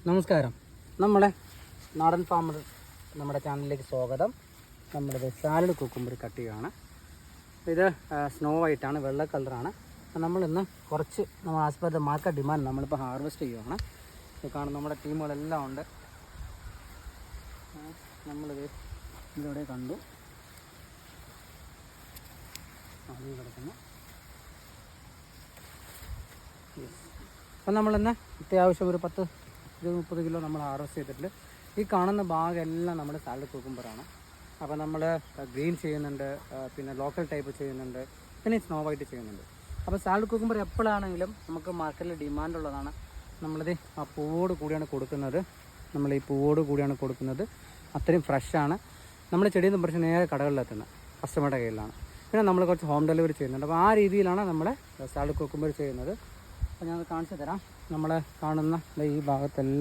നമസ്കാരം. നമ്മളെ നാടൻ ഫാമർ നമ്മുടെ ചാനലിലേക്ക് സ്വാഗതം. നമ്മളിത് സാലഡ് കുക്കുംബർ കട്ട് ചെയ്യുകയാണ്. ഇത് സ്നോ വൈറ്റാണ്, വെള്ള കളറാണ്. നമ്മളിന്ന് കുറച്ച് നമ്മൾ as per the market demand നമ്മളിപ്പോൾ ഹാർവെസ്റ്റ് ചെയ്യുകയാണ്. ഇത് കാണും നമ്മുടെ ടീമുകളെല്ലാം ഉണ്ട്. നമ്മളിത് ഇതിലൂടെ കണ്ടു അതിൽ കിടക്കുന്നു. അപ്പം നമ്മളിന്ന് അത്യാവശ്യം ഒരു 10-30 കിലോ നമ്മൾ ഹാർവെസ്റ്റ് ചെയ്തിട്ടുണ്ട്. ഈ കാണുന്ന ഭാഗമെല്ലാം നമ്മുടെ സാലഡ് കുക്കുംബറാണ്. അപ്പോൾ നമ്മൾ ഗ്രീൻ ചെയ്യുന്നുണ്ട്, പിന്നെ ലോക്കൽ ടൈപ്പ് ചെയ്യുന്നുണ്ട്, പിന്നെ സ്നോ വൈറ്റ് ചെയ്യുന്നുണ്ട്. അപ്പോൾ സാലഡ് കുക്കുംബർ എപ്പോഴാണെങ്കിലും നമുക്ക് മാർക്കറ്റിൽ ഡിമാൻഡുള്ളതാണ്. നമ്മളിത് ആ പൂവോട് കൂടിയാണ് കൊടുക്കുന്നത്. നമ്മൾ ഈ പൂവോട് കൂടിയാണ് കൊടുക്കുന്നത്. അത്രയും ഫ്രഷാണ്. നമ്മൾ ചെടിയിൽ നിന്ന് പറിച്ച് നേരെ കടകളിലെത്തുന്നത് കസ്റ്റമറുടെ കയ്യിലാണ്. പിന്നെ നമ്മൾ കുറച്ച് ഹോം ഡെലിവറി ചെയ്യുന്നുണ്ട്. അപ്പോൾ ആ രീതിയിലാണ് നമ്മൾ സാലഡ് കുക്കുംബർ ചെയ്യുന്നത്. അപ്പോൾ ഞാൻ കാണിച്ചു തരാം. നമ്മൾ കാണുന്ന ഈ ഭാഗത്തെല്ലാം